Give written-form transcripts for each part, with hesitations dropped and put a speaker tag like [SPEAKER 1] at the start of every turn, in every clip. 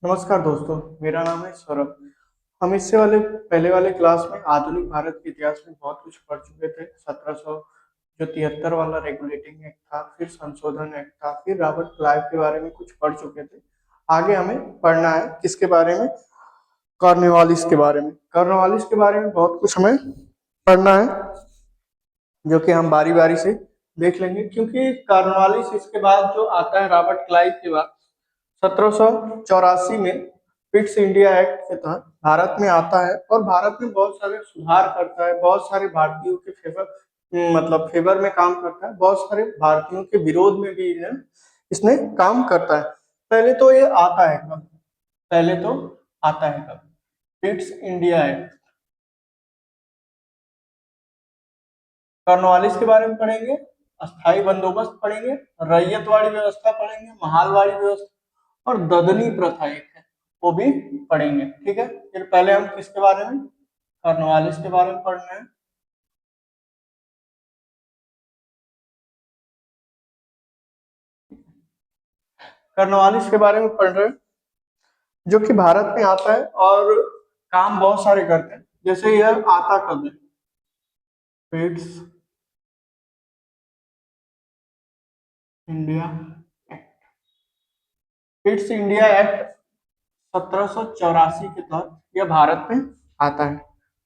[SPEAKER 1] नमस्कार दोस्तों, मेरा नाम है सौरभ। हम इससे वाले पहले वाले क्लास में आधुनिक भारत के इतिहास में बहुत कुछ पढ़ चुके थे। 1700 जो 73 वाला रेगुलेटिंग एक्ट था, फिर संशोधन एक्ट था, फिर रॉबर्ट क्लाइव के बारे में कुछ पढ़ चुके थे। आगे हमें पढ़ना है किसके बारे में? कॉर्नवालिस के बारे में। कॉर्नवालिस के बारे में बहुत कुछ हमें पढ़ना है, जो कि हम बारी बारी से देख लेंगे, क्योंकि कॉर्नवालिस इसके बाद जो आता है रॉबर्ट क्लाइव के बाद 1784 में पिट्स इंडिया एक्ट के तहत भारत में आता है और भारत में बहुत सारे सुधार करता है, बहुत सारे भारतीयों के फेवर में काम करता है, बहुत सारे भारतीयों के विरोध में भी इसने काम करता है। पहले तो ये आता है कब? पहले तो आता है कब? Pitt's India act. कॉर्नवालिस के बारे में पढ़ेंगे, अस्थाई बंदोबस्त पढ़ेंगे, रैयतवाड़ी व्यवस्था पढ़ेंगे, महालवाड़ी व्यवस्था और ददनी प्रथा एक है, वो भी पढ़ेंगे। ठीक है, फिर पहले हम किसके बारे में? कॉर्नवालिस के बारे में पढ़ना है। कॉर्नवालिस के बारे में पढ़ रहे हैं, जो कि भारत में आता है और काम बहुत सारे करते हैं। जैसे यह आता कब है? Pitt's India act. Pitt's India act 1784 के तहत यह भारत में आता है।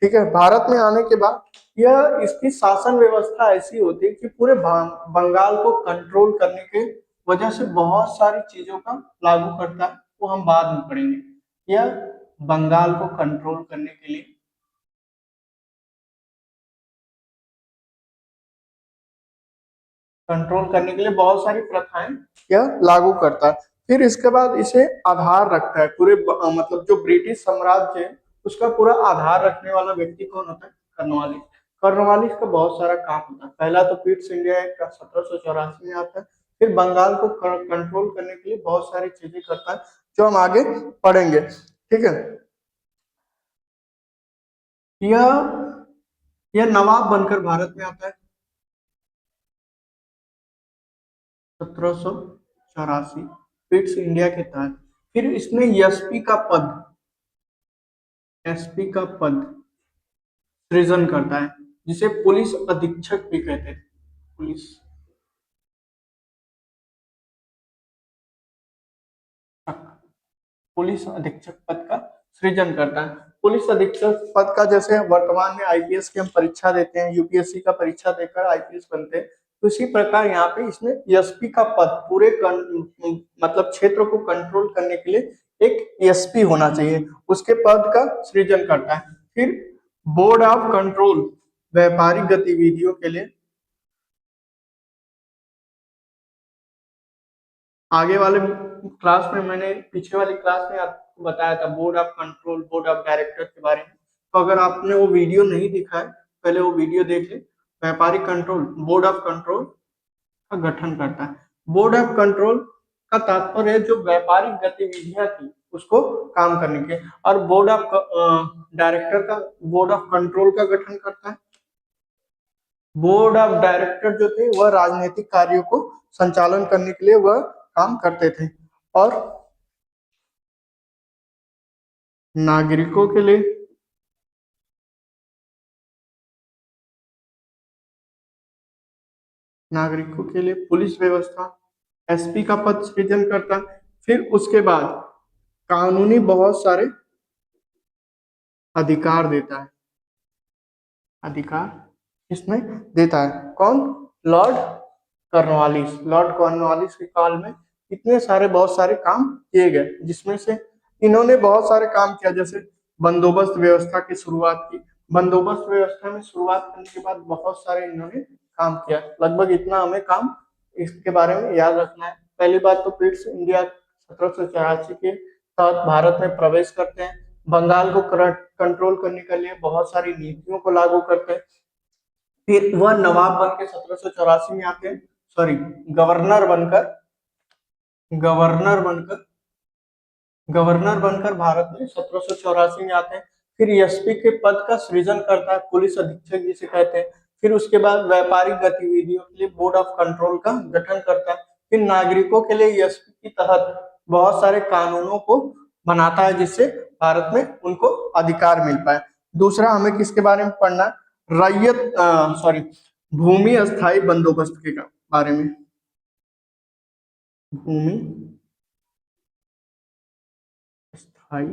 [SPEAKER 1] ठीक है, भारत में आने के बाद यह इसकी शासन व्यवस्था ऐसी होती है कि पूरे बंगाल को कंट्रोल करने के वजह से बहुत सारी चीजों का लागू करता है, वो हम बाद में पढ़ेंगे। यह बंगाल को कंट्रोल करने के लिए बहुत सारी प्रथाएं यह लागू करता है। फिर इसके बाद इसे आधार रखता है पूरे मतलब जो ब्रिटिश साम्राज्य है उसका पूरा आधार रखने वाला व्यक्ति कौन होता है? कॉर्नवालिस। कॉर्नवालिस का बहुत सारा काम होता है। पहला तो पिट्स इंडिया एक्ट 1784 में आता है, फिर बंगाल को कंट्रोल करने के लिए बहुत सारी चीजें करता है, जो हम आगे पढ़ेंगे। ठीक है, यह यह नवाब बनकर भारत में आता है 1784 पिट्स इंडिया के तहत। फिर इसने एसपी का पद सृजन करता है, जिसे पुलिस अधीक्षक भी कहते थे। पुलिस पुलिस अधीक्षक पद का सृजन करता है। पुलिस अधीक्षक पद का, जैसे वर्तमान में आईपीएस की हम परीक्षा देते हैं, यूपीएससी का परीक्षा देकर आईपीएस बनते हैं, तो इसी प्रकार यहाँ पे इसमें एसपी का पद पूरे मतलब क्षेत्र को कंट्रोल करने के लिए एक एसपी होना चाहिए, उसके पद का सृजन करता है। फिर बोर्ड ऑफ कंट्रोल व्यापारिक गतिविधियों के लिए, आगे वाले क्लास में मैंने पीछे वाली क्लास में आपको बताया था board of control, board of director के बारे में। तो अगर आपने वो वीडियो नहीं देखा है, पहले वो वीडियो देख ले। व्यापारिक कंट्रोल बोर्ड ऑफ कंट्रोल का गठन करता है। बोर्ड ऑफ कंट्रोल का तात्पर्य है जो व्यापारिक गतिविधियां थी उसको काम करने के, और बोर्ड ऑफ कंट्रोल का गठन करता है। बोर्ड ऑफ डायरेक्टर जो थे वह राजनीतिक कार्यों को संचालन करने के लिए वह काम करते थे, और नागरिकों के लिए पुलिस व्यवस्था एसपी का पद सृजन करता। फिर उसके बाद कानूनी बहुत सारे अधिकार देता है। अधिकार इसमें देता है कौन? लॉर्ड लॉर्ड कॉर्नवालिस के काल में इतने सारे बहुत सारे काम किए गए, जिसमें से इन्होंने बहुत सारे काम किया। जैसे बंदोबस्त व्यवस्था की शुरुआत की। बंदोबस्त व्यवस्था में शुरुआत करने के बाद बहुत सारे इन्होंने काम किया, लगभग इतना हमें काम इसके बारे में याद रखना है। पहली बात तो पिट्स इंडिया 1784 के तहत भारत में प्रवेश करते हैं, बंगाल को कंट्रोल करने के लिए बहुत सारी नीतियों को लागू करते हैं। फिर वह नवाब बन के 1784 में आते हैं, सॉरी गवर्नर बनकर गवर्नर बनकर गवर्नर बनकर भारत में 1784 में आते हैं। फिर एसपी के पद का सृजन करता है, पुलिस अधीक्षक जिसे कहते हैं। फिर उसके बाद व्यापारिक गतिविधियों के लिए बोर्ड ऑफ कंट्रोल का गठन करता है। फिर नागरिकों के लिए एसपी के तहत बहुत सारे कानूनों को बनाता है, जिससे भारत में उनको अधिकार मिल पाए। दूसरा हमें किसके बारे में पढ़ना है, रैयत सॉरी भूमि अस्थाई बंदोबस्त के बारे में। भूमि अस्थाई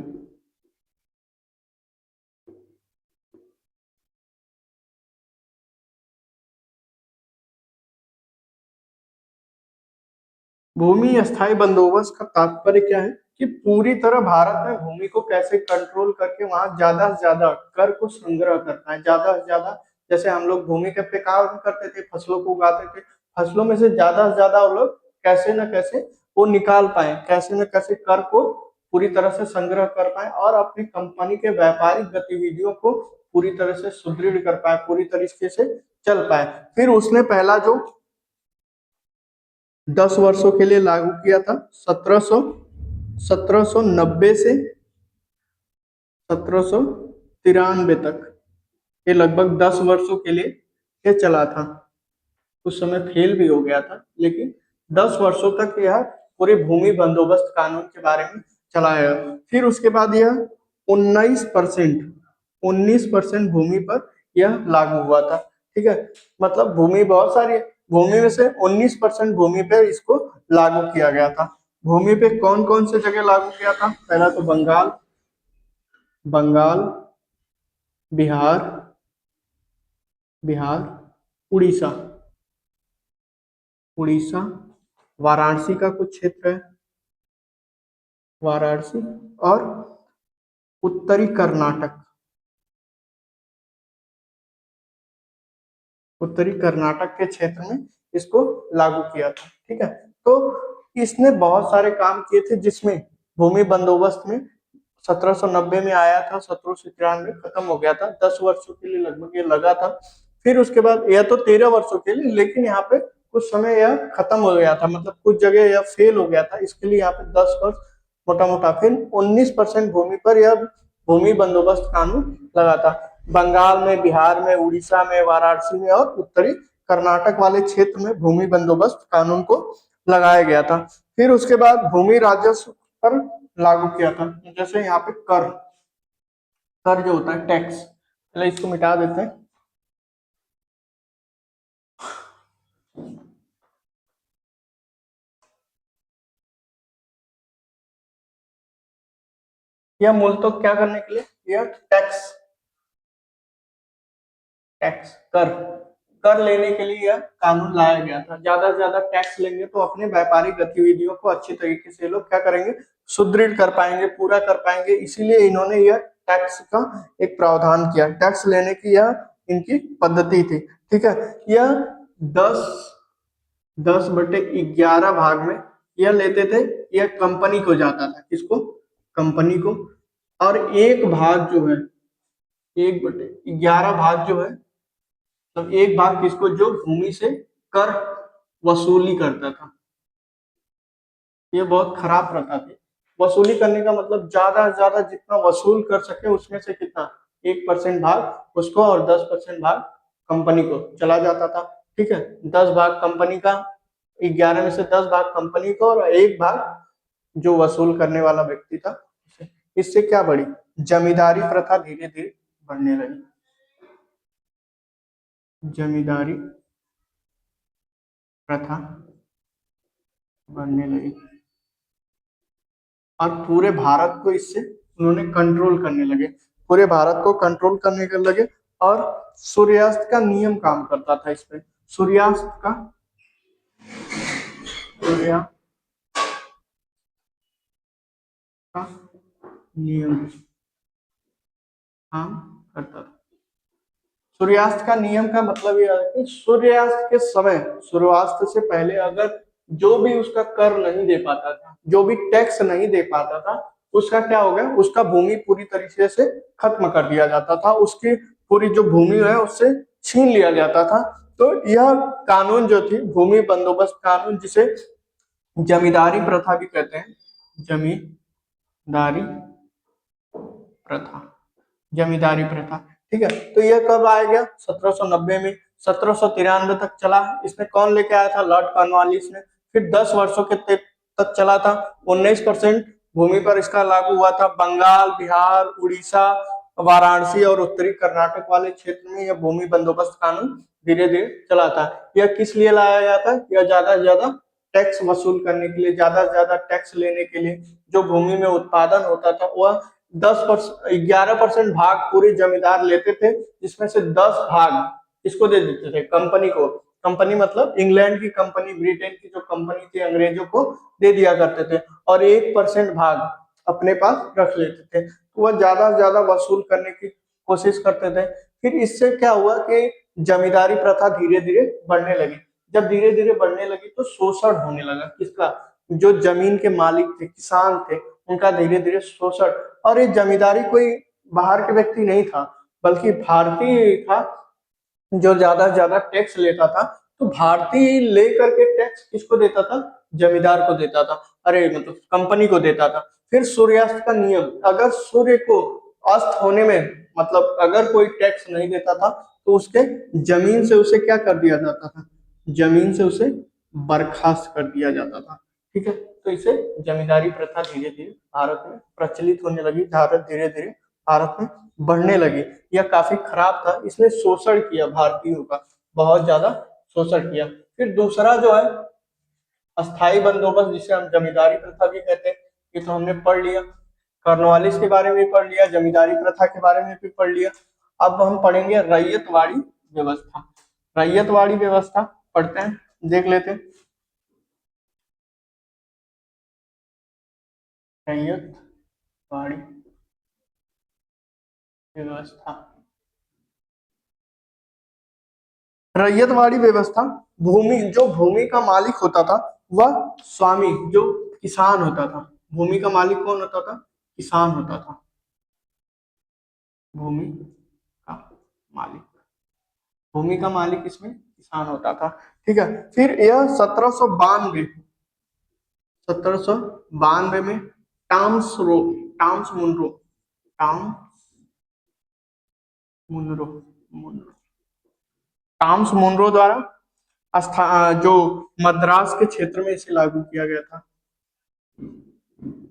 [SPEAKER 1] भूमि अस्थाई बंदोबस्त का तात्पर्य क्या है कि पूरी तरह भारत में भूमि को कैसे कंट्रोल करके वहां ज्यादा से ज्यादा कर को संग्रह करना है, ज्यादा से ज्यादा। जैसे हम लोग भूमि के पे काम करते थे, फसलों को उगाते थे, फसलों में से ज्यादा से ज्यादा वो लोग कैसे न कैसे वो निकाल पाए, कैसे न कैसे कर को पूरी तरह से संग्रह कर पाए और अपनी कंपनी के व्यापारिक गतिविधियों को पूरी तरह से सुदृढ़ कर पाए, पूरी तरीके से चल पाए। फिर उसने पहला जो 10 वर्षों के लिए लागू किया था, 1790 से 1793 तक, ये लगभग 10 वर्षों के लिए ये चला था। उस समय फेल भी हो गया था, लेकिन 10 वर्षों तक यह पूरे भूमि बंदोबस्त कानून के बारे में चलाया। फिर उसके बाद यह 19% 19% भूमि पर यह लागू हुआ था। ठीक है, मतलब भूमि बहुत सारी है, भूमि में से 19% भूमि पे इसको लागू किया गया था। भूमि पे कौन कौन से जगह लागू किया था, पहला तो बंगाल, बंगाल, बिहार, बिहार, उड़ीसा, उड़ीसा, वाराणसी का कुछ क्षेत्र है, वाराणसी, और उत्तरी कर्नाटक, उत्तरी कर्नाटक के क्षेत्र में इसको लागू किया था। ठीक है, तो इसने बहुत सारे काम किए थे, जिसमें भूमि बंदोबस्त में 1790 में आया था, 1793 खत्म हो गया था, 10 वर्षों के लिए लगभग ये लगा था। फिर उसके बाद यह तो 13 वर्षों के लिए, लेकिन यहाँ पे कुछ समय यह खत्म हो गया था, मतलब कुछ जगह यह फेल हो गया था, इसके लिए यहाँ पे 10 वर्ष मोटा मोटा। फिर 19% भूमि पर यह भूमि बंदोबस्त कानून लगा था। बंगाल में, बिहार में, उड़ीसा में, वाराणसी में और उत्तरी कर्नाटक वाले क्षेत्र में भूमि बंदोबस्त कानून को लगाया गया था। फिर उसके बाद भूमि राजस्व पर लागू किया था, जैसे यहाँ पे कर, कर जो होता है टैक्स, पहले इसको मिटा देते हैं। यह मूल तो क्या करने के लिए, यह टैक्स, टैक्स कर, कर लेने के लिए यह कानून लाया गया था। ज्यादा से ज्यादा टैक्स लेंगे तो अपने व्यापारिक गतिविधियों को अच्छी तरीके से लोग क्या करेंगे, सुदृढ़ कर पाएंगे, पूरा कर पाएंगे। इसीलिए इन्होंने यह टैक्स का एक प्रावधान किया, टैक्स लेने की यह इनकी पद्धति थी। ठीक है, यह 10/11 भाग में यह लेते थे, यह कंपनी को जाता था, किसको, कंपनी को। और एक भाग जो है, 1/11 भाग जो है, तब एक भाग किसको, जो भूमि से कर वसूली करता था। ये बहुत खराब प्रथा थी। वसूली करने का मतलब ज्यादा से ज्यादा जितना वसूल कर सके उसमें से कितना, 1% भाग उसको और 10% भाग कंपनी को चला जाता था। ठीक है, 10 भाग कंपनी का, 11 में से 10 भाग कंपनी को और एक भाग जो वसूल करने वाला व्यक्ति था। इससे क्या बढ़ी, जमींदारी प्रथा धीरे धीरे बढ़ने लगी, जमींदारी प्रथा बढ़ने लगी और पूरे भारत को इससे उन्होंने कंट्रोल करने लगे, पूरे भारत को कंट्रोल करने के लगे। और सूर्यास्त का नियम काम करता था इसमें, सूर्यास्त का, सूर्यास्त का नियम काम करता था। सूर्यास्त का नियम का मतलब यह है कि सूर्यास्त के समय, सूर्यास्त से पहले अगर जो भी उसका कर नहीं दे पाता था, जो भी टैक्स नहीं दे पाता था, उसका क्या हो गया, उसका भूमि पूरी तरीके से खत्म कर दिया जाता था, उसकी पूरी जो भूमि है उससे छीन लिया जाता था। तो यह कानून जो थी, भूमि बंदोबस्त कानून, जिसे जमींदारी प्रथा भी कहते हैं, जमींदारी प्रथा, जमींदारी प्रथा। ठीक है, तो यह कब आया गया, 1790 में, 1793 तक चला। इसमें कौन लेके आया था, लॉर्ड कॉर्नवालिस ने। फिर 10 वर्षों के तक चला था, 19% भूमि पर इसका लागू हुआ था। बंगाल, बिहार, उड़ीसा, वाराणसी और उत्तरी कर्नाटक वाले क्षेत्र में यह भूमि बंदोबस्त कानून धीरे धीरे चला था। यह किस लिए लाया गया था? यह ज्यादा से ज्यादा टैक्स वसूल करने के लिए, ज्यादा से ज्यादा टैक्स लेने के लिए। जो भूमि में उत्पादन होता था वह 11% भाग पूरे जमींदार लेते थे, जिसमें से 10 भाग इसको दे देते थे, कंपनी को। कंपनी मतलब इंग्लैंड की कंपनी, ब्रिटेन की जो कंपनी थी, अंग्रेजों को दे दिया करते थे, और 1% भाग अपने पास रख लेते थे। तो वह ज्यादा से ज्यादा वसूल करने की कोशिश करते थे। फिर इससे क्या हुआ कि जमींदारी प्रथा धीरे धीरे बढ़ने लगी। जब धीरे धीरे बढ़ने लगी तो शोषण होने लगा। किसका? जो जमीन के मालिक थे, किसान थे, उनका धीरे धीरे शोषण। और ये जमींदारी कोई बाहर के व्यक्ति नहीं था, बल्कि भारतीय था जो ज्यादा से ज्यादा टैक्स लेता था। तो भारतीय लेकर के टैक्स किसको देता था? जमींदार को देता था, अरे मतलब कंपनी को देता था। फिर सूर्यास्त का नियम, अगर सूर्य को अस्त होने में, मतलब अगर कोई टैक्स नहीं देता था तो उसके जमीन से उसे क्या कर दिया जाता था? जमीन से उसे बर्खास्त कर दिया जाता था। ठीक है, तो इसे जमींदारी प्रथा धीरे धीरे भारत में प्रचलित होने लगी, भारत धीरे धीरे भारत में बढ़ने लगी। यह काफी खराब था, इसने शोषण किया भारतीयों का, बहुत ज्यादा शोषण किया। फिर दूसरा जो है अस्थाई बंदोबस्त, जिसे हम जमींदारी प्रथा भी कहते हैं, ये तो हमने पढ़ लिया। कॉर्नवालिस के बारे में पढ़ लिया, जमींदारी प्रथा के बारे में भी पढ़ लिया। अब हम पढ़ेंगे रैयतवाड़ी व्यवस्था। रैयतवाड़ी व्यवस्था पढ़ते हैं, देख लेते हैं। रैयतवाड़ी व्यवस्था। रैयतवाड़ी व्यवस्था, जो भूमि का मालिक होता था वह स्वामी, जो किसान होता था। भूमि का मालिक कौन होता था? किसान होता था। भूमि का मालिक, भूमि का मालिक इसमें किसान होता था। ठीक है, फिर यह 1792 में Thomas Munro Munro Thomas Munro द्वारा जो मद्रास के क्षेत्र में इसे लागू किया गया था।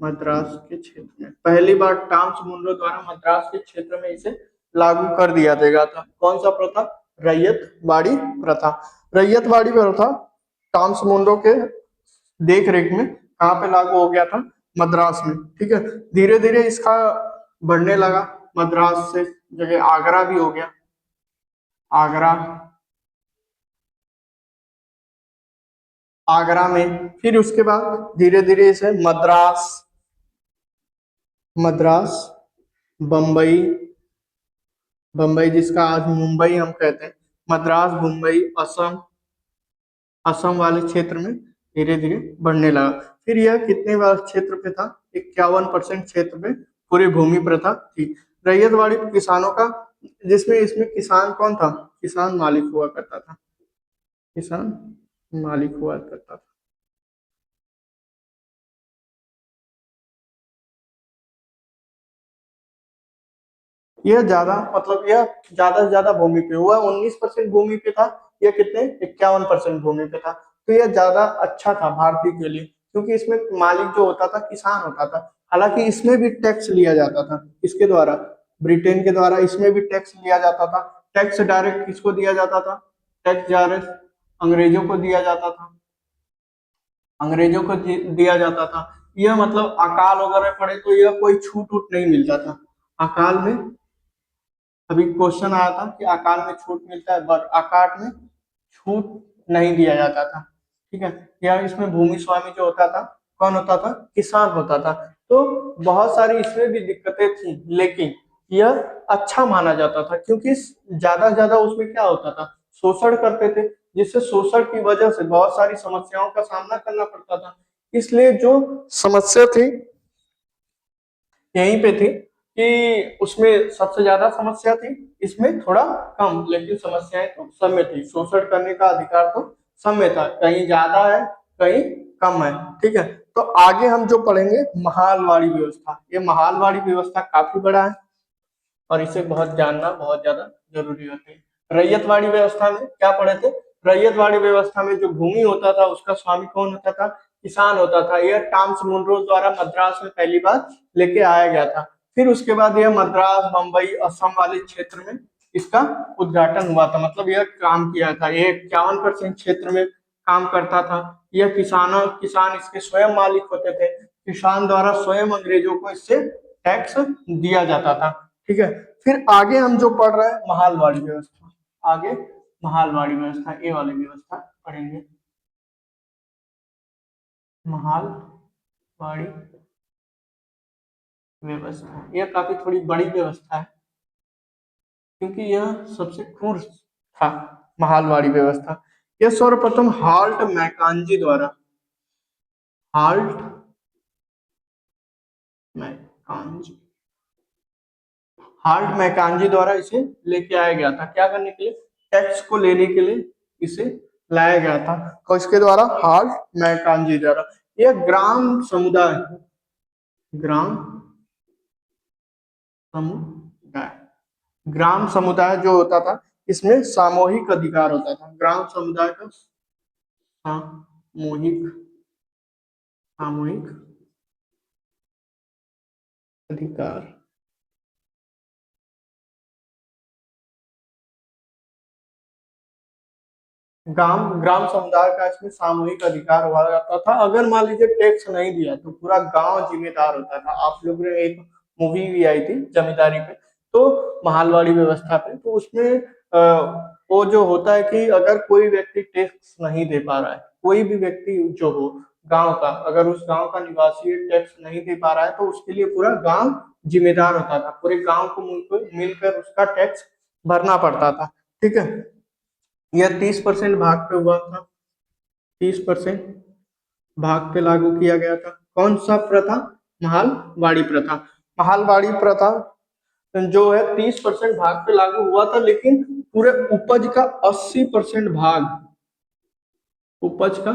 [SPEAKER 1] मद्रास के क्षेत्र में पहली बार टॉम्स मुनरो द्वारा मद्रास के क्षेत्र में इसे लागू कर दिया गया था। कौन सा प्रथा? रैयतवाड़ी प्रथा। रैयतवाड़ी प्रथा टॉम्स मुनरो के देख रेख में कहाँ पे लागू हो गया था? मद्रास में। ठीक है, धीरे धीरे इसका बढ़ने लगा। मद्रास से जगह आगरा भी हो गया। आगरा, आगरा में फिर उसके बाद धीरे धीरे इसे मद्रास, मद्रास, बम्बई, बम्बई जिसका आज मुंबई हम कहते हैं, मद्रास, मुंबई, असम, असम वाले क्षेत्र में धीरे धीरे बढ़ने लगा। फिर यह कितने वार क्षेत्र पे था? 51% क्षेत्र पे पूरी भूमि प्रथा थी। रैयतवाड़ी किसानों का, जिसमें इसमें किसान कौन था? किसान मालिक हुआ करता था, किसान मालिक हुआ करता था। यह ज्यादा, मतलब यह ज्यादा से ज्यादा भूमि पे हुआ। 19% भूमि पे था, यह कितने? 51% भूमि पे था। तो यह ज्यादा अच्छा था भारतीय के लिए, क्योंकि इसमें मालिक जो होता था किसान होता था। हालांकि इसमें भी टैक्स लिया जाता था, इसके द्वारा, ब्रिटेन के द्वारा इसमें भी टैक्स लिया जाता था। टैक्स डायरेक्ट किसको दिया जाता था? टैक्स डायरेक्ट अंग्रेजों को दिया जाता था, अंग्रेजों को दिया जाता था। यह मतलब अकाल वगैरह पड़े तो यह कोई छूट उट नहीं मिलता था। अकाल में, अभी क्वेश्चन आया था कि अकाल में छूट मिलता है, बट अकाल में छूट नहीं दिया जाता था। ठीक है, या इसमें भूमि स्वामी जो होता था कौन होता था? किसान होता था। तो बहुत सारी इसमें भी दिक्कतें थी, लेकिन यह अच्छा माना जाता था, क्योंकि ज्यादा ज्यादा उसमें क्या होता था? शोषण करते थे, जिससे शोषण की वजह से बहुत सारी समस्याओं का सामना करना पड़ता था। इसलिए जो समस्या थी यहीं पे थी कि उसमें सबसे ज्यादा समस्या थी, इसमें थोड़ा कम, लेकिन समस्याएं तो सब में थी। शोषण करने का अधिकार तो सब में था, कहीं ज्यादा है कहीं कम है। ठीक है, तो आगे हम जो पढ़ेंगे महालवाड़ी व्यवस्था। ये महालवाड़ी व्यवस्था काफी बड़ा है और इसे बहुत जानना बहुत ज्यादा जरूरी होती है। रैयतवाड़ी व्यवस्था में क्या पढ़े थे? रैयतवाड़ी व्यवस्था में जो भूमि होता था उसका स्वामी कौन होता था? किसान होता था। यह टॉमस मुनरो द्वारा मद्रास में पहली बार लेके आया गया था। फिर उसके बाद यह मद्रास, बंबई, असम वाले क्षेत्र में इसका उद्घाटन हुआ था। मतलब यह काम किया था। ये 51% क्षेत्र में काम करता था। यह किसान इसके स्वयं मालिक होते थे। किसान द्वारा स्वयं अंग्रेजों को इससे टैक्स दिया जाता था। ठीक है, फिर आगे हम जो पढ़ रहे हैं महालवाड़ी व्यवस्था। आगे महालवाड़ी व्यवस्था, ये वाली व्यवस्था पढ़ेंगे। महालवाड़ी व्यवस्था यह काफी थोड़ी बड़ी व्यवस्था है, क्योंकि यह सबसे क्रूर था। महालवाड़ी व्यवस्था यह सर्वप्रथम हाल्ट मैकांजी द्वारा, हाल्ट मैकांजी हाल्ट मैकांजी द्वारा इसे लेके आया गया था। क्या करने के लिए? टैक्स को लेने के लिए इसे लाया गया था। किसके द्वारा? हाल्ट मैकांजी द्वारा। यह ग्राम समुदाय, ग्राम समुदाय, ग्राम समुदाय जो होता था इसमें सामूहिक अधिकार होता था। ग्राम समुदाय का सामूहिक सामूहिक अधिकार। ग्राम ग्राम समुदाय का इसमें सामूहिक अधिकार हुआ करता था। अगर मान लीजिए टैक्स नहीं दिया तो पूरा गांव जिम्मेदार होता था। आप लोग ने एक मूवी भी आई थी जमींदारी पे, तो महालवाड़ी व्यवस्था पे, तो उसमें वो जो होता है कि अगर कोई व्यक्ति टैक्स नहीं दे पा रहा है, कोई भी व्यक्ति जो हो गांव का, अगर उस गांव का निवासी टैक्स नहीं दे पा रहा है तो उसके लिए पूरा गांव जिम्मेदार होता था। पूरे गांव को मिलकर उसका टैक्स भरना पड़ता था। ठीक है, यह 30% भाग पे हुआ था। 30% भाग पे लागू किया गया था। कौन सा प्रथा? महालवाड़ी प्रथा। महालवाड़ी प्रथा जो है 30% भाग पे लागू हुआ था, लेकिन पूरे उपज का 80% भाग, उपज का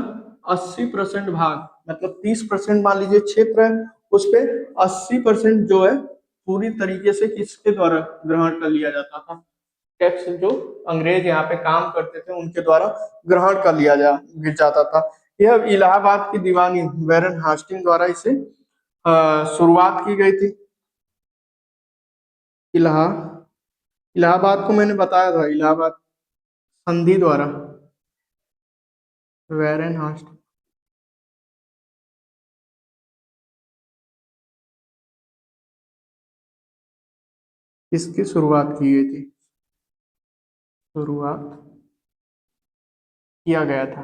[SPEAKER 1] 80% भाग, मतलब 30% मान लीजिए क्षेत्र है, उस पे 80% जो है पूरी तरीके से किसके द्वारा ग्रहण कर लिया जाता था? टैक्स जो अंग्रेज यहाँ पे काम करते थे उनके द्वारा ग्रहण कर लिया जाता था। यह इलाहाबाद की दीवानी वैरन हास्टिंग द्वारा इसे शुरुआत की गई थी। इलाहा इलाहाबाद को मैंने बताया था, इलाहाबाद संधि द्वारा, वैरन हास्टिंग। इसकी शुरुआत की गई थी, शुरुआत किया गया था।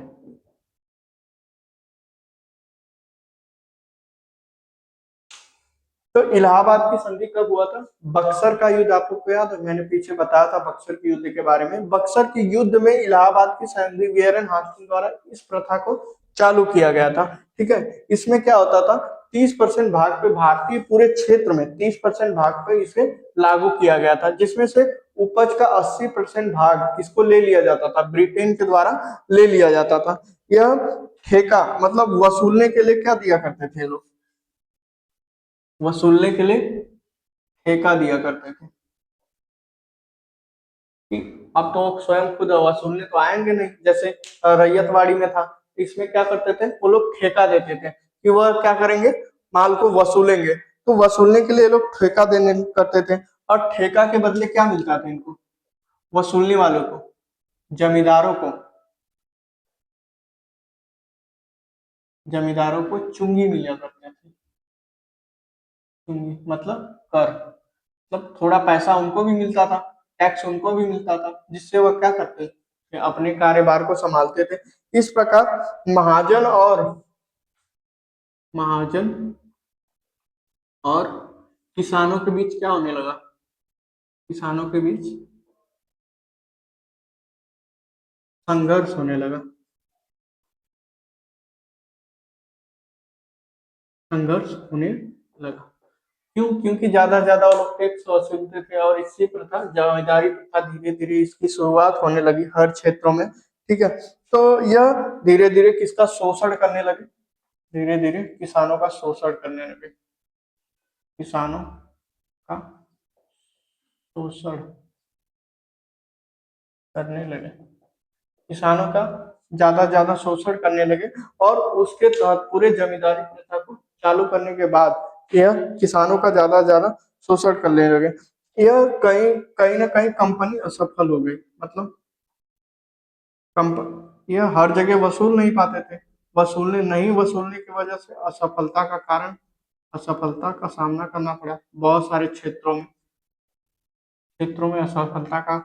[SPEAKER 1] तो इलाहाबाद की संधि कब हुआ था? बक्सर का युद्ध आपको याद है? मैंने पीछे बताया था बक्सर के युद्ध के बारे में। बक्सर के युद्ध में इलाहाबाद की संधि वेरन हास्टिंग द्वारा इस प्रथा को चालू किया गया था। ठीक है, इसमें क्या होता था? 30% भाग पे, भारतीय पूरे क्षेत्र में 30% भाग पे इसे लागू किया गया था, जिसमें से उपज का 80% भाग किसको ले लिया जाता था? ब्रिटेन के द्वारा ले लिया जाता था। यह ठेका मतलब वसूलने के लिए क्या दिया करते थे लोग? वसूलने के लिए ठेका दिया करते थे। कि अब तो स्वयं खुद वसूलने तो आएंगे नहीं, जैसे रैयतवाड़ी में था। इसमें क्या करते थे वो लोग? ठेका देते थे कि वह क्या करेंगे? माल को वसूलेंगे। तो वसूलने के लिए लोग ठेका देने करते थे, और ठेका के बदले क्या मिलता था इनको? वसूलने वालों को, जमींदारों को, जमींदारों को चुंगी मिला करते थे। चुंगी मतलब कर, मतलब थोड़ा पैसा उनको भी मिलता था, टैक्स उनको भी मिलता था, जिससे वह क्या करते थे? अपने कारोबार को संभालते थे। इस प्रकार महाजन और किसानों के बीच क्या होने लगा? किसानों के बीच संघर्ष होने लगा। संघर्ष होने लगा। क्यों? क्योंकि ज्यादा से ज्यादा वो लोग टैक्स वसूलते थे, और इसी प्रकार जमींदारी प्रथा धीरे धीरे इसकी शुरुआत होने लगी हर क्षेत्रों में। ठीक है, तो यह धीरे धीरे किसका शोषण करने लगे? धीरे धीरे किसानों का शोषण करने लगे। किसानों का शोषण करने लगे। किसानों का ज्यादा शोषण करने लगे और उसके तहत पूरे जमींदारी प्रथा को चालू करने के बाद यह किसानों का ज्यादा शोषण करने लगे। यह कहीं कहीं ना कहीं कंपनी असफल हो गई, मतलब यह हर जगह वसूल नहीं पाते थे। वसूलने की वजह से असफलता का सामना करना पड़ा। बहुत सारे क्षेत्रों में असफलता का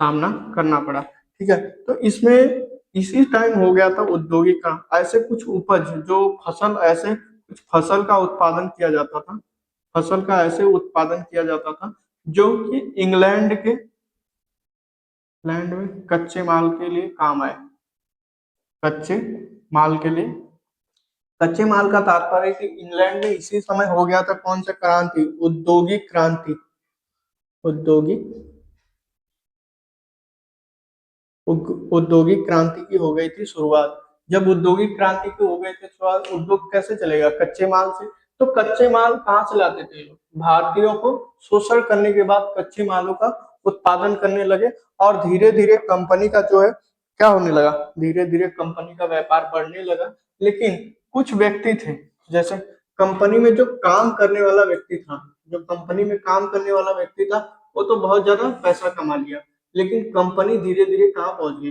[SPEAKER 1] सामना करना पड़ा। ठीक है, तो इसमें इसी टाइम हो गया था औद्योगिकरण। ऐसे कुछ उपज जो फसल ऐसे कुछ फसल का उत्पादन किया जाता था, फसल का ऐसे उत्पादन किया जाता था जो कि इंग्लैंड के लैंड में कच्चे माल के लिए काम आए। कच्चे माल के लिए, कच्चे माल का तात्पर्य है कि इंग्लैंड में इसी समय हो गया था कौन सा क्रांति, औद्योगिक क्रांति। औद्योगिक औद्योगिक क्रांति की हो गई थी शुरुआत। जब औद्योगिक क्रांति की हो गई थी शुरुआत, उद्योग कैसे चलेगा, कच्चे माल से। तो कच्चे माल कहाँ से लाते थे लोग, भारतीयों को शोषण करने के बाद कच्चे मालों का उत्पादन करने लगे और धीरे धीरे कंपनी का जो है क्या होने लगा, धीरे धीरे कंपनी का व्यापार बढ़ने लगा। लेकिन कुछ व्यक्ति थे, जैसे कंपनी में जो काम करने वाला व्यक्ति था, जो कंपनी में काम करने वाला व्यक्ति था, वो तो बहुत ज्यादा पैसा कमा लिया, लेकिन कंपनी धीरे धीरे कहाँ पहुंच गई,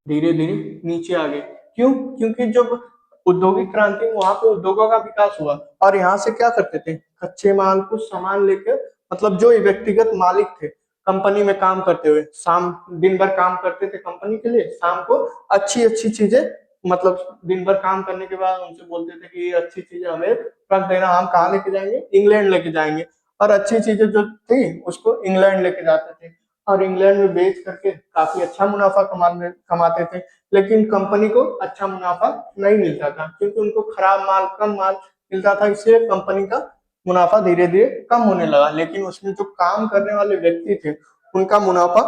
[SPEAKER 1] धीरे धीरे नीचे आ गए। क्यों? क्योंकि जब औद्योगिक क्रांति में वहां पे उद्योगों का विकास हुआ और यहाँ से क्या करते थे, कच्चे माल को सामान लेकर, मतलब जो व्यक्तिगत मालिक थे कंपनी में काम करते हुए, शाम दिन भर काम करते थे कंपनी के लिए, शाम को अच्छी अच्छी चीजें, मतलब दिन भर काम करने के बाद उनसे बोलते थे कि ये अच्छी चीजें हमें रख देना, हम कहाँ लेके जाएंगे, इंग्लैंड लेके जाएंगे। और अच्छी चीजें जो थी उसको इंग्लैंड लेके जाते थे और इंग्लैंड में बेच करके काफी अच्छा मुनाफा कमाते थे। लेकिन कंपनी को अच्छा मुनाफा नहीं मिलता था क्योंकि उनको खराब माल, कम माल मिलता था, इसलिए कंपनी का मुनाफा धीरे धीरे कम होने लगा। लेकिन उसमें जो काम करने वाले व्यक्ति थे उनका मुनाफा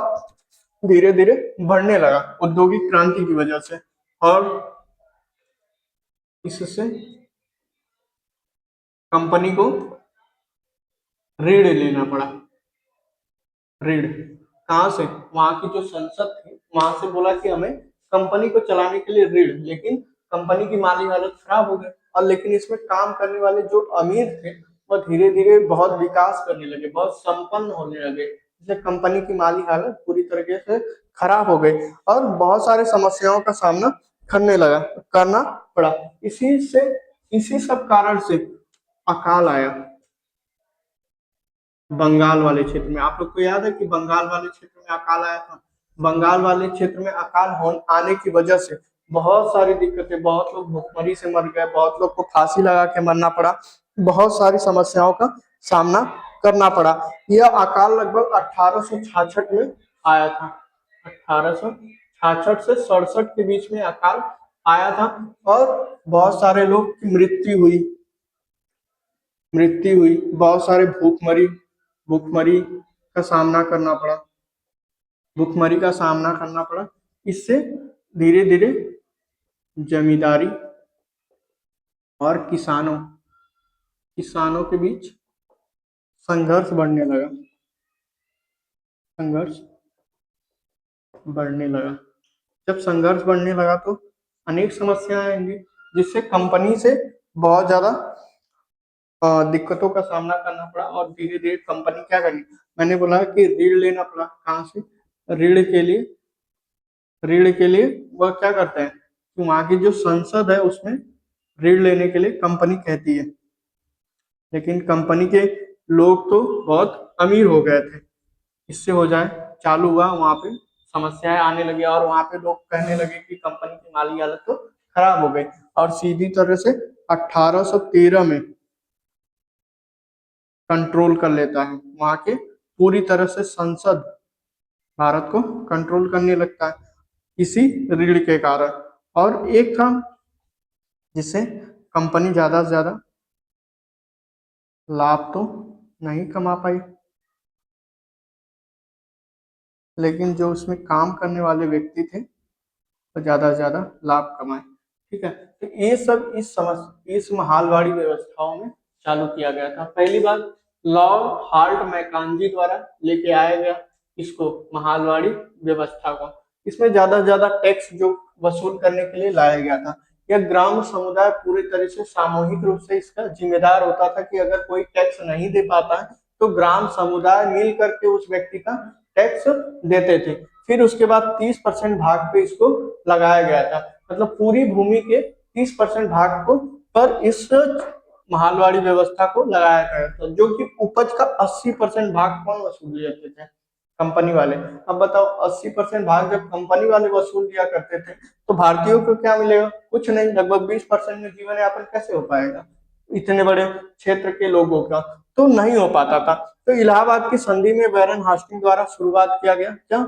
[SPEAKER 1] धीरे धीरे बढ़ने लगा औद्योगिक क्रांति की वजह से। और इससे कंपनी को ऋण लेना पड़ा। ऋण कहाँ से, वहां की जो संसद थी वहां से बोला कि हमें कंपनी को चलाने के लिए ऋण, लेकिन कंपनी की माली हालत खराब हो गई। और लेकिन इसमें काम करने वाले जो अमीर थे वो धीरे धीरे बहुत विकास करने लगे, बहुत संपन्न होने लगे, इसलिए कंपनी की माली हालत पूरी तरीके से खराब हो गई और बहुत सारे समस्याओं का सामना करना पड़ा। इसी सब कारण से अकाल आया बंगाल वाले क्षेत्र में। आप लोग को याद है कि बंगाल वाले क्षेत्र में अकाल आया था। बंगाल वाले क्षेत्र में आने की वजह से बहुत सारी दिक्कतें, बहुत लोग भुखमरी से मर गए, बहुत लोग को फांसी लगा के मरना पड़ा, बहुत सारी समस्याओं का सामना करना पड़ा। यह अकाल लगभग 1866 में आया था। 1866 से 67 के बीच में अकाल आया था और बहुत सारे लोग की मृत्यु हुई, बहुत सारे भूखमरी का सामना करना पड़ा, भूखमरी का सामना करना पड़ा। इससे धीरे धीरे जमींदारी और किसानों के बीच संघर्ष संघर्ष बढ़ने लगा। जब संघर्ष बढ़ने लगा तो अनेक समस्याएं आएंगी, जिससे कंपनी से बहुत ज्यादा दिक्कतों का सामना करना पड़ा और धीरे धीरे कंपनी क्या करी, मैंने बोला कि ऋण लेना पड़ा। कहाँ से? ऋण के लिए ऋण के लिए वह क्या करते हैं कि वहां की जो संसद है उसमें ऋण लेने के लिए कंपनी कहती है, लेकिन कंपनी के लोग तो बहुत अमीर हो गए थे। इससे हो जाए चालू हुआ, वहां पे समस्याएं आने लगी और वहां पे लोग कहने लगे कि कंपनी की माली हालत तो खराब हो गई। और सीधी तरह से 1813 में कंट्रोल कर लेता है वहां के, पूरी तरह से संसद भारत को कंट्रोल करने लगता है इसी ऋण के कारण। और एक था जिससे कंपनी ज्यादा से ज्यादा लाभ तो नहीं कमा पाई, लेकिन जो उसमें काम करने वाले व्यक्ति थे वो ज्यादा से ज्यादा लाभ कमाए। ठीक है, तो ये सब इस महालवाड़ी व्यवस्थाओं में चालू किया गया था। पहली बार लॉर्ड हाल्ट मैकांजी द्वारा लेके आया गया इसको, महालवाड़ी व्यवस्था को। इसमें ज्यादा से ज्यादा टैक्स जो वसूल करने के लिए लाया गया था। यह ग्राम समुदाय पूरी तरह से सामूहिक रूप से इसका जिम्मेदार होता था कि अगर कोई टैक्स नहीं दे पाता है तो ग्राम समुदाय मिल करके उस व्यक्ति का टैक्स देते थे। फिर उसके बाद 30% भाग पे इसको लगाया गया था, मतलब पूरी भूमि के 30% भाग को पर इस माहलवाड़ी व्यवस्था को लगाया गया था, जो कि उपज का 80% भाग कौन वसूल लेते थे? कंपनी वाले। अब बताओ 80% भाग जब कंपनी वाले वसूल लिया करते थे तो भारतीयों को क्या मिलेगा? कुछ नहीं, लगभग 20% में जीवन यापन कैसे हो पाएगा इतने बड़े क्षेत्र के लोगों का? तो नहीं हो पाता था। तो इलाहाबाद की संधि में बैरन हास्टिंग द्वारा शुरुआत किया गया। क्या?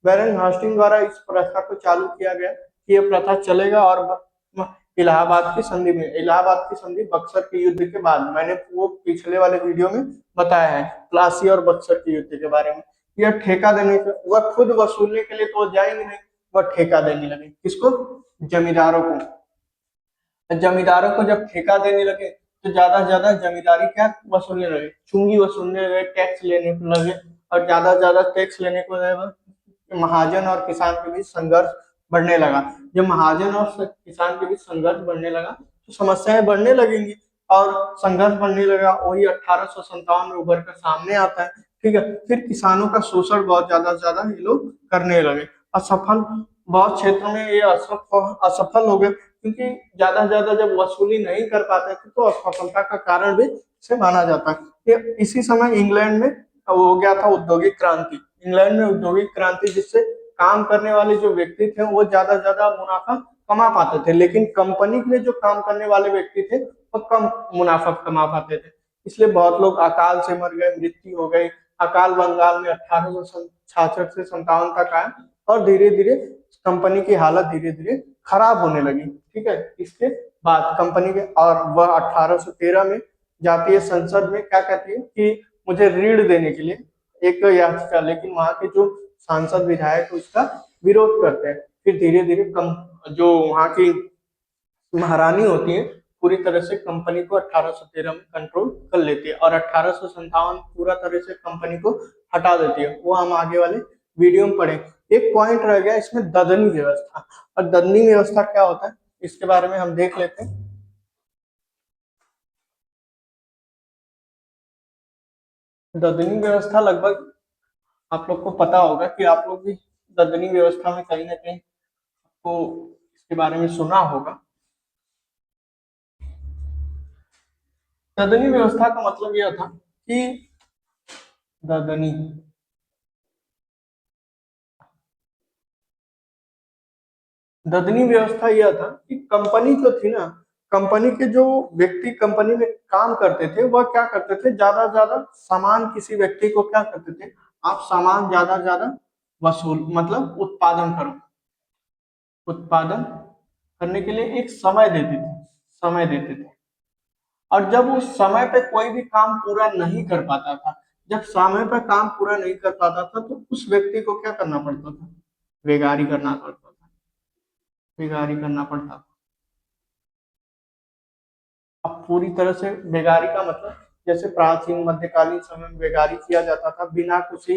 [SPEAKER 1] बैरन हास्टिंग द्वारा इस प्रथा को चालू किया गया कि यह प्रथा चलेगा। और इलाहाबाद की संधि में, इलाहाबाद की संधि बक्सर के युद्ध के बाद, मैंने वो पिछले वाले वीडियो में बताया है प्लासी और बक्सर के युद्ध के बारे में। यह ठेका देने का, वह खुद वसूलने के लिए तो जाएंगे नहीं, वह ठेका देने लगे। किसको? जमींदारों को। जमींदारों को जब ठेका देने लगे तो ज्यादा से ज्यादा जमींदारी क्या वसूलने लगे? चुंगी वसूलने लगे, टैक्स लेने लगे। और ज्यादा से ज्यादा टैक्स लेने को महाजन और किसान के बीच संघर्ष बढ़ने लगा। जब महाजन और किसान के बीच संघर्ष बढ़ने लगा तो समस्याएं बढ़ने लगेंगी और संघर्ष बढ़ने लगा। वही 1857 में उभर कर सामने आता है। ठीक है, फिर किसानों का शोषण बहुत ज्यादा ये लोग करने लगे। असफल, बहुत क्षेत्रों में ये असफल हो गए, क्योंकि ज्यादा से ज्यादा जब वसूली नहीं कर पाते थे तो असफलता का कारण भी इसे माना जाता है। इसी समय इंग्लैंड में हो गया था औद्योगिक क्रांति। इंग्लैंड में औद्योगिक क्रांति, जिससे काम करने वाले जो व्यक्ति थे वो ज्यादा से ज्यादा मुनाफा कमा पाते थे, लेकिन कंपनी में जो काम करने वाले व्यक्ति थे वो कम मुनाफा कमा पाते थे। इसलिए बहुत लोग अकाल से मर गए, मृत्यु हो गई। अकाल बंगाल में 1866 से 57 तक आया और धीरे धीरे कंपनी की हालत धीरे धीरे खराब होने लगी। ठीक है, इसके बाद कंपनी के, और वह 1813 में जातीय संसद में क्या कहती है कि मुझे ऋण देने के लिए एक याचिका, लेकिन वहां के जो सांसद विधायक उसका विरोध करते हैं। फिर धीरे धीरे कम जो वहां की महारानी होती है पूरी तरह से कंपनी को 1813 में कंट्रोल कर लेती है और 1857 पूरा तरह से कंपनी को हटा देती है। वो हम आगे वाले वीडियो में पढ़े। एक पॉइंट रह गया इसमें, ददनी व्यवस्था। और ददनी व्यवस्था क्या होता है इसके बारे में हम देख लेते हैं। ददनी व्यवस्था लगभग आप लोग को पता होगा कि आप लोग भी ददनी व्यवस्था में कहीं ना कहीं को इसके बारे में सुना होगा। ददनी व्यवस्था का मतलब यह था कि ददनी ददनी व्यवस्था यह था कि कंपनी जो थी ना, कंपनी के जो व्यक्ति कंपनी में काम करते थे वह क्या करते थे, ज्यादा से ज्यादा सामान किसी व्यक्ति को क्या करते थे, आप सामान ज्यादा से ज्यादा वसूल, मतलब उत्पादन करो। उत्पादन करने के लिए एक समय देते थे, समय देते थे। और जब उस समय पे कोई भी काम पूरा नहीं कर पाता था, जब समय पर काम पूरा नहीं कर पाता था तो उस व्यक्ति को क्या करना पड़ता था? बेगारी करना पड़ता था। बेगारी करना पड़ता था। अब पूरी तरह से बेगारी का मतलब, जैसे प्राचीन मध्यकालीन समय में बेगारी किया जाता था, बिना किसी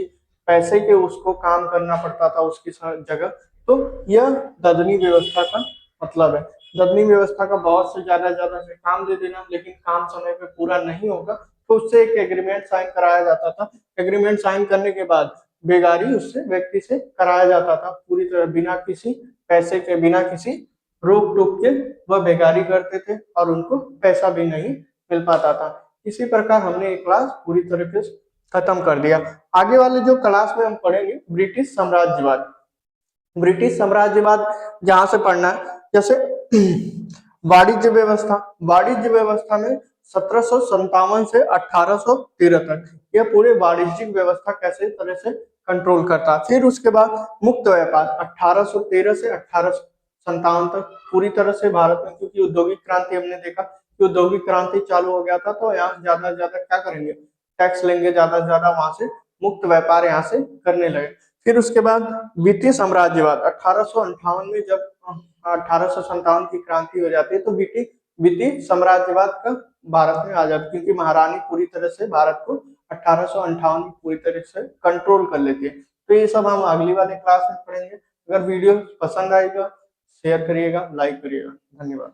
[SPEAKER 1] पैसे के उसको काम करना पड़ता था उसकी जगह। तो यह ददनी व्यवस्था का मतलब है। ददनी व्यवस्था का बहुत से ज्यादा से काम दे देना, लेकिन काम समय पे पूरा नहीं होगा तो उससे एक एग्रीमेंट साइन कराया जाता था। एग्रीमेंट साइन करने के बाद बेगारी उससे व्यक्ति से कराया जाता था पूरी तरह, बिना किसी पैसे के, बिना किसी रोक टोक के वह बेगारी करते थे और उनको पैसा भी नहीं मिल पाता था। इसी प्रकार हमने ये क्लास पूरी तरीके से खत्म कर दिया। आगे वाले जो क्लास में हम पढ़ेंगे ब्रिटिश साम्राज्यवाद। ब्रिटिश साम्राज्यवाद जहां से पढ़ना है, जैसे वाणिज्य व्यवस्था। वाणिज्य व्यवस्था में 1757 से 1813 तक यह पूरे वाणिज्यिक व्यवस्था कैसे तरह से कंट्रोल करता। फिर उसके बाद मुक्त व्यापार 1813 से 1857 तक पूरी तरह से भारत में, क्योंकि औद्योगिक क्रांति हमने देखा कि औद्योगिक क्रांति चालू हो गया था तो यहाँ ज्यादा से ज्यादा क्या करेंगे, टैक्स लेंगे, ज्यादा से ज्यादा वहां से मुक्त व्यापार यहाँ से करने लगे। फिर उसके बाद वित्तीय साम्राज्यवाद 1858 में, जब 1857 की क्रांति हो जाती है तो वित्तीय साम्राज्यवाद का भारत में आ जाता है, क्योंकि महारानी पूरी तरह से भारत को 1858 में पूरी तरह से कंट्रोल कर लेती है। तो ये सब हम अगली वाले क्लास में पढ़ेंगे। अगर वीडियो पसंद आएगा शेयर करिएगा, लाइक करिएगा। धन्यवाद।